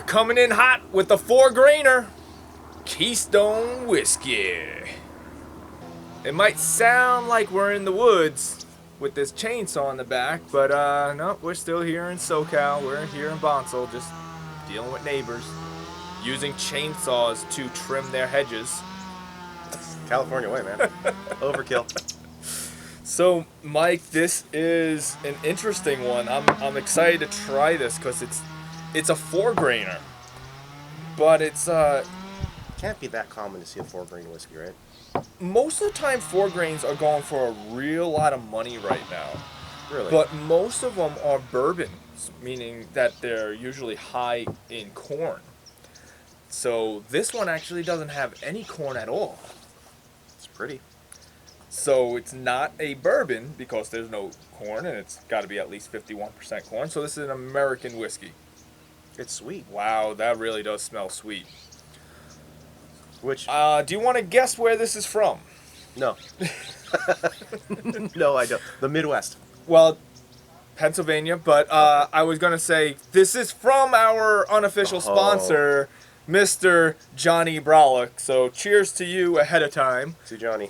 Coming in hot with the 4-grainer, Keystone Whiskey. It might sound like we're in the woods with this chainsaw in the back, but no, we're still here in SoCal. We're here in Bonsall, just dealing with neighbors, using chainsaws to trim their hedges. California way, man. Overkill. So, Mike, this is an interesting one. I'm excited to try this because it's a 4-grainer, but it's Can't be that common to see a 4-grain whiskey, right? most of the time 4 grains are going for a real lot of money right now. Really? But most of them are bourbons, meaning that they're usually high in corn. So this one actually doesn't have any corn at all. It's pretty. So it's not a bourbon because there's no corn, and it's got to be at least 51% corn. So this is an American whiskey. It's sweet. Wow, that really does smell sweet. Which? Do you want to guess where this is from? No. No, I don't. The Midwest. Well, Pennsylvania, but I was going to say this is from our unofficial sponsor, Mr. Johnny Brolic. So cheers to you ahead of time. To Johnny.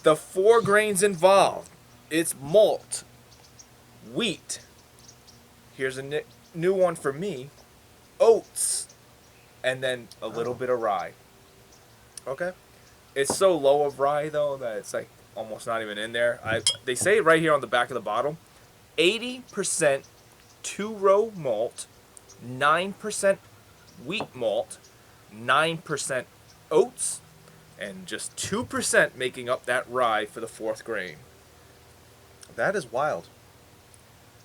The 4 grains involved. It's malt, wheat. Here's a new one for me. Oats, and then a little bit of rye. Okay. It's so low of rye though that it's like almost not even in there. They say it right here on the back of the bottle. 80% 2-row malt, 9% wheat malt, 9% oats, and just 2% making up that rye for the 4th grain. That is wild.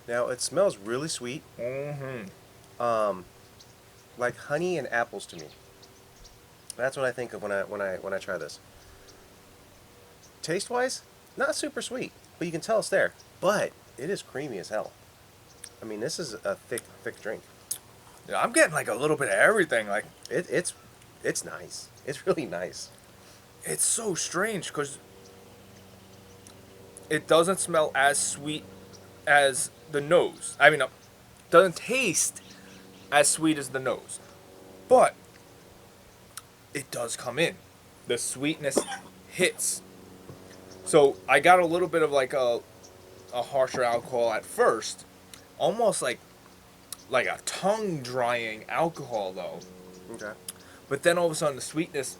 Now it smells really sweet. Mm-hmm. Like honey and apples to me. That's what I think of when I try this. Taste wise, not super sweet, but you can tell it's there. But it is creamy as hell. I mean, this is a thick drink. Yeah, I'm getting like a little bit of everything. Like It's nice. It's really nice. it's so strange because it doesn't smell as sweet as the nose. I mean, it doesn't taste as sweet as the nose, but it does come in. The sweetness hits. So I got a little bit of like a harsher alcohol at first, almost like a tongue drying alcohol though. Okay. But then all of a sudden the sweetness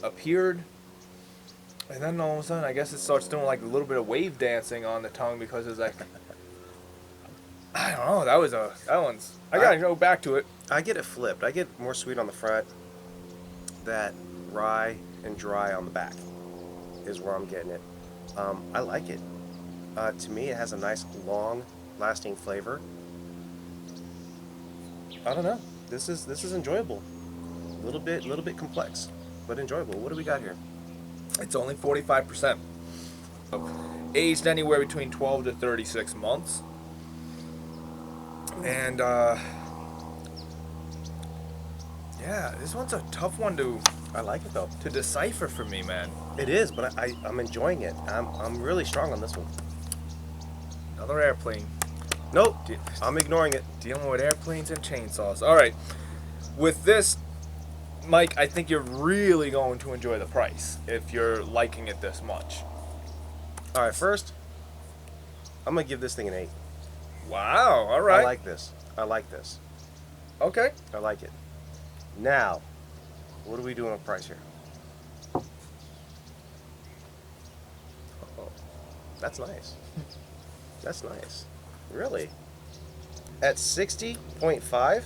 appeared, and then all of a sudden I guess it starts doing like a little bit of wave dancing on the tongue because it's like, I don't know. I gotta go back to it. I get it flipped. I get more sweet on the front. That rye and dry on the back is where I'm getting it. I like it. To me, it has a nice, long-lasting flavor. I don't know. This is enjoyable. A little bit complex, but enjoyable. What do we got here? It's only 45%. Aged anywhere between 12 to 36 months. And yeah, this one's a tough one I like it though. to decipher for me, man. It is, but I'm enjoying it. I'm really strong on this one. Another airplane. Nope, I'm ignoring it. Dealing with airplanes and chainsaws. All right. With this, Mike, I think you're really going to enjoy the price if you're liking it this much. All right, first, I'm gonna give this thing an 8. Wow. All right. I like this. Okay. I like it. Now, what are we doing on price here? Oh, that's nice. That's nice. Really? At 60.5,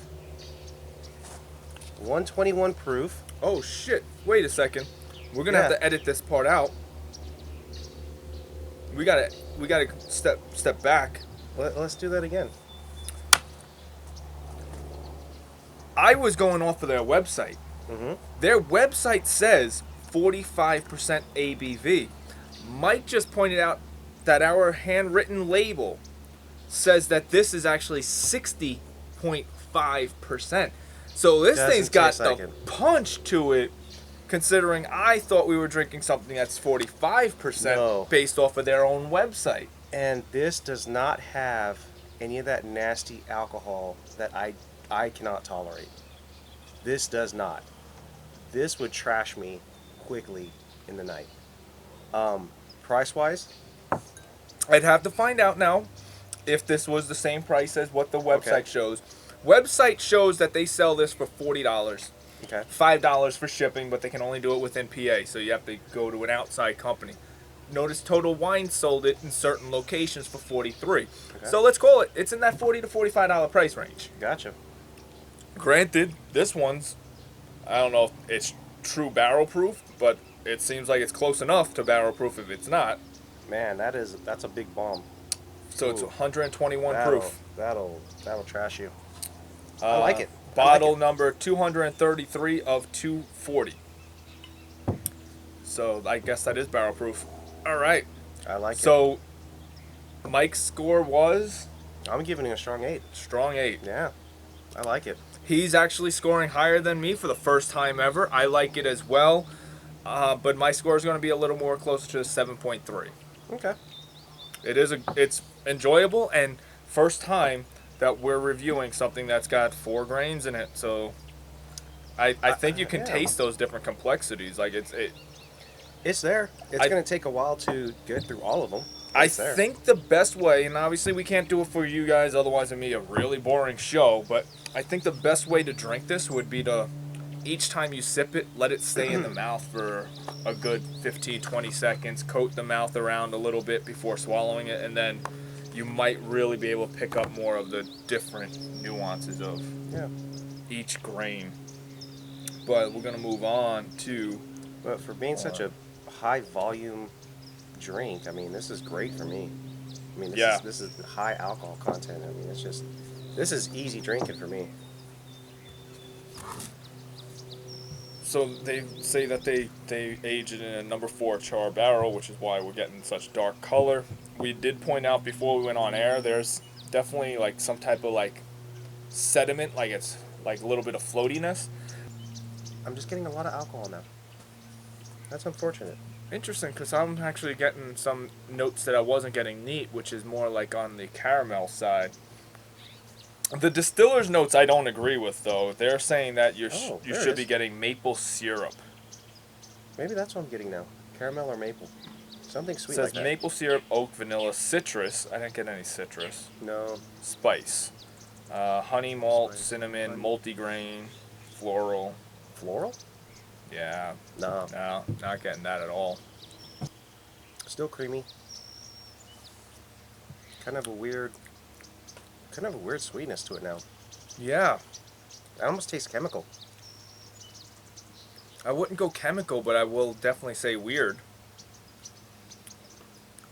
121 proof. Oh shit. Wait a second. We're gonna have to edit this part out. We gotta step back. Let's do that again. I was going off of their website. Mm-hmm. Their website says 45% ABV. Mike just pointed out that our handwritten label says that this is actually 60.5%. So this thing's got the punch to it, considering I thought we were drinking something that's 45% based off of their own website. And this does not have any of that nasty alcohol that I cannot tolerate. This does not. This would trash me quickly in the night. Price wise, I'd have to find out now if this was the same price as what the okay, website shows. Website shows that they sell this for $40. okay, $5 for shipping, but they can only do it within PA, so you have to go to an outside company. Notice Total Wine sold it in certain locations for $43. okay. So let's call it, it's in that $40 to $45 price range. Gotcha. Granted, this one's, I don't know if it's true barrel proof, but it seems like it's close enough to barrel proof if it's not. Man, that's a big bomb. So it's Ooh. 121 proof. That'll trash you. I like it. Bottle number 233 of 240. So I guess that is barrel proof. All right. I like it. So Mike's score was I'm giving it a strong 8. strong 8. Yeah, I like it. He's actually scoring higher than me for the first time ever. I like it as well, but my score is going to be a little more closer to 7.3. Okay. It's enjoyable and first time that we're reviewing something that's got 4 grains in it. So I think you can taste those different complexities. Like It's there. It's going to take a while to get through all of them. I think the best way, and obviously we can't do it for you guys, otherwise it'd be a really boring show, but I think the best way to drink this would be to, each time you sip it, let it stay in the mouth for a good 15, 20 seconds, coat the mouth around a little bit before swallowing it, and then you might really be able to pick up more of the different nuances of each grain. But we're going to move on to... But for being such a high volume drink, I mean, this is great for me. I mean, this is high alcohol content. I mean, this is easy drinking for me. So they say that they age it in a number 4 char barrel, which is why we're getting such dark color. We did point out before we went on air, there's definitely like some type of like sediment, like it's like a little bit of floatiness. I'm just getting a lot of alcohol now. That's unfortunate. Interesting, because I'm actually getting some notes that I wasn't getting neat, which is more like on the caramel side. The distiller's notes I don't agree with, though. They're saying that you should be getting maple syrup. Maybe that's what I'm getting now. Caramel or maple. Something sweet It says like that. maple syrup, oak, vanilla, citrus. I didn't get any citrus. No. Spice. Honey, malt, Spice, cinnamon, honey. multigrain, floral. Floral? Yeah. No. No, not getting that at all. Still creamy. Kind of a weird sweetness to it now. Yeah. It almost tastes chemical. I wouldn't go chemical, but I will definitely say weird.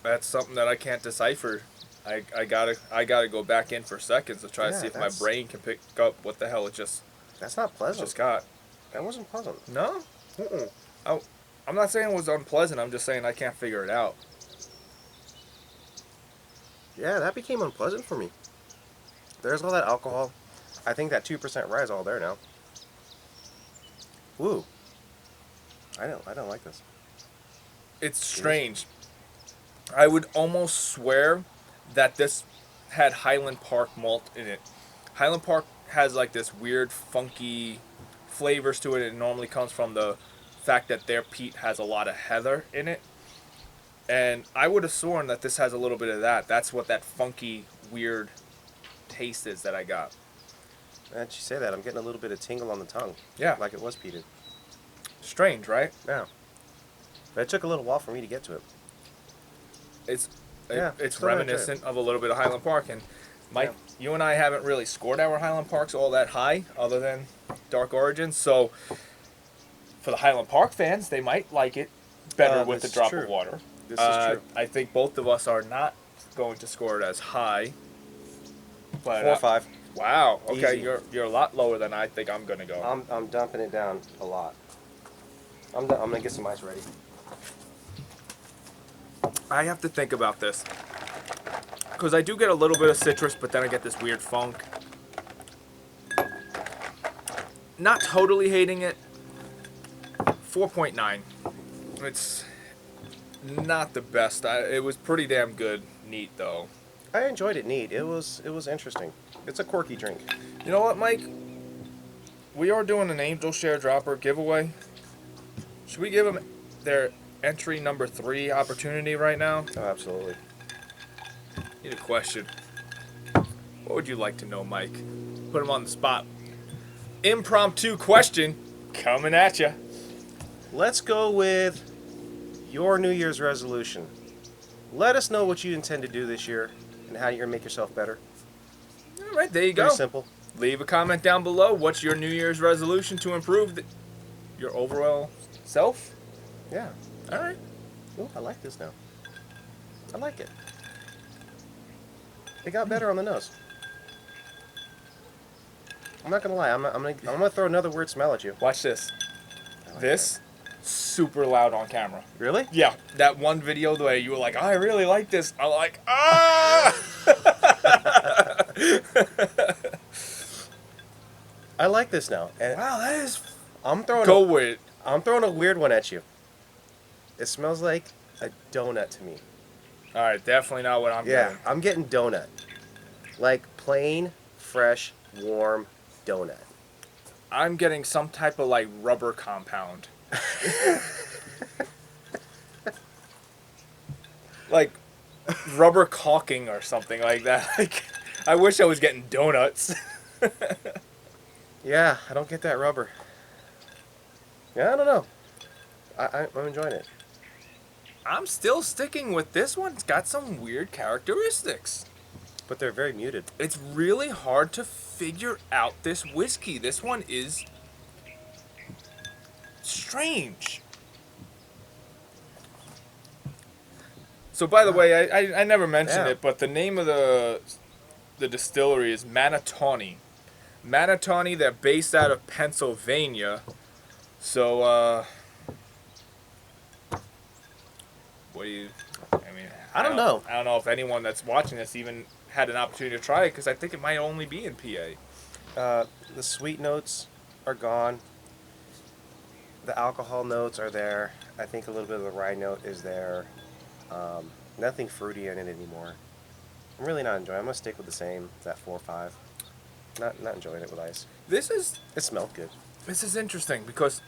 That's something that I can't decipher. I gotta go back in for seconds to try to see if my brain can pick up what the hell it just That's not pleasant. just got. That wasn't pleasant. No? I'm not saying it was unpleasant. I'm just saying I can't figure it out. Yeah, that became unpleasant for me. There's all that alcohol. I think that 2% rye is all there now. Woo. I don't like this. It's strange. I would almost swear that this had Highland Park malt in it. Highland Park has like this weird, funky flavors to it. It normally comes from the fact that their peat has a lot of heather in it. And I would have sworn that this has a little bit of that. That's what that funky, weird taste is that I got. And you say that, I'm getting a little bit of tingle on the tongue. Yeah. Like it was peated. Strange, right? Yeah. But it took a little while for me to get to it. It's still right reminiscent of a little bit of Highland Park. And Mike, you and I haven't really scored our Highland Parks all that high, other than Dark Origins. So for the Highland Park fans, they might like it better with the drop of water. This is true. I think both of us are not going to score it as high. But 4 or 5. Wow. Okay, Easy. you're a lot lower than I think I'm gonna go. I'm dumping it down a lot. I'm gonna get some ice ready. I have to think about this. Because I do get a little bit of citrus, but then I get this weird funk. Not totally hating it. 4.9. It's not the best. It was pretty damn good. Neat, though. I enjoyed it neat. It was interesting. It's a quirky drink. You know what, Mike? we are doing an Angel Share Dropper giveaway. Should we give them their entry number 3 opportunity right now? Oh, absolutely. Need a question. What would you like to know, Mike? Put him on the spot. Impromptu question coming at you. Let's go with your New Year's resolution. Let us know what you intend to do this year and how you're going to make yourself better. All right, there you go. Pretty simple. Leave a comment down below. What's your New Year's resolution to improve your overall self? Yeah. All right. Ooh, I like this now. I like it. It got better on the nose. I'm not gonna lie. I'm gonna throw another weird smell at you. Watch this. I like This super loud on camera. that. Really? Yeah, that one video the way you were like, I really like this. I'm like, ah. I like this now. And Wow, that is. I'm throwing. Go with it. I'm throwing a weird one at you. It smells like a donut to me. All right, definitely not what I'm Yeah, getting. I'm getting donut. Like plain, fresh, warm donut. I'm getting some type of like rubber compound. Like rubber caulking or something like that. Like, I wish I was getting donuts. Yeah, I don't get that rubber. Yeah, I don't know. I'm enjoying it. I'm still sticking with this one. It's got some weird characteristics. But they're very muted. It's really hard to figure out this whiskey. This one is strange. So, by the way, I never mentioned Yeah. it, but the name of the distillery is Manatawny. Manatawny, they're based out of Pennsylvania. So, what do you... I mean... I don't know. I don't know if anyone that's watching this even had an opportunity to try it, because I think it might only be in PA. The sweet notes are gone. The alcohol notes are there. I think a little bit of the rye note is there. Nothing fruity in it anymore. I'm really not enjoying it. I'm going to stick with the same, that 4 or 5. Not enjoying it with ice. It smelled good. This is interesting, because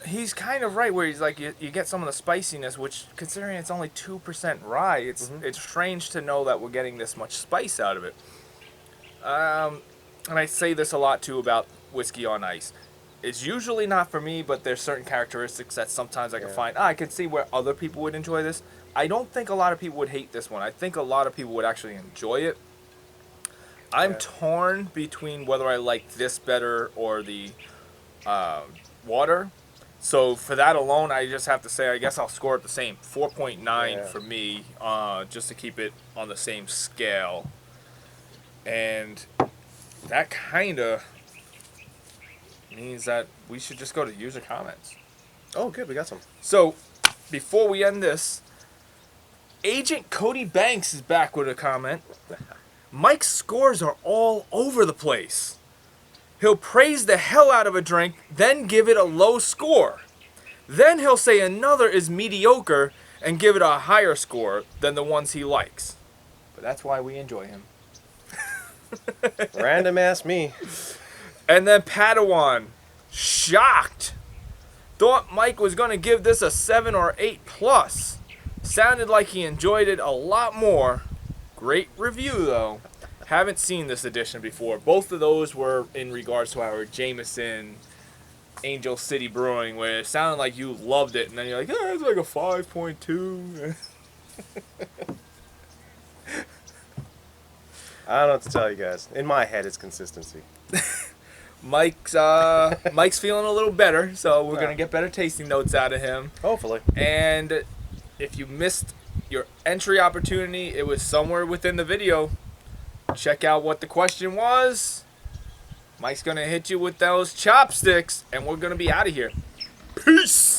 he's kind of right where he's like, you get some of the spiciness, which, considering it's only 2% rye, it's strange to know that we're getting this much spice out of it. And I say this a lot too about whiskey on ice. It's usually not for me, but there's certain characteristics that sometimes I can find. I can see where other people would enjoy this. I don't think a lot of people would hate this one. I think a lot of people would actually enjoy it. I'm torn between whether I like this better or the water. So for that alone, I just have to say, I guess I'll score it the same. 4.9 for me, just to keep it on the same scale. And that kind of means that we should just go to user comments. Oh, good. We got some. So, before we end this, Agent Cody Banks is back with a comment. Mike's scores are all over the place. He'll praise the hell out of a drink, then give it a low score. Then he'll say another is mediocre and give it a higher score than the ones he likes. But that's why we enjoy him. Random ass me. And then Padawan, shocked. Thought Mike was going to give this a 7 or 8 plus. Sounded like he enjoyed it a lot more. Great review, though. Haven't seen this edition before. Both of those were in regards to our Jameson Angel City Brewing, where it sounded like you loved it, and then you're like, oh, it's like a 5.2. I don't know what to tell you guys. In my head, it's consistency. Mike's feeling a little better, so we're going to get better tasting notes out of him. Hopefully. And if you missed your entry opportunity, it was somewhere within the video. Check out what the question was. Mike's going to hit you with those chopsticks, and we're going to be out of here. Peace!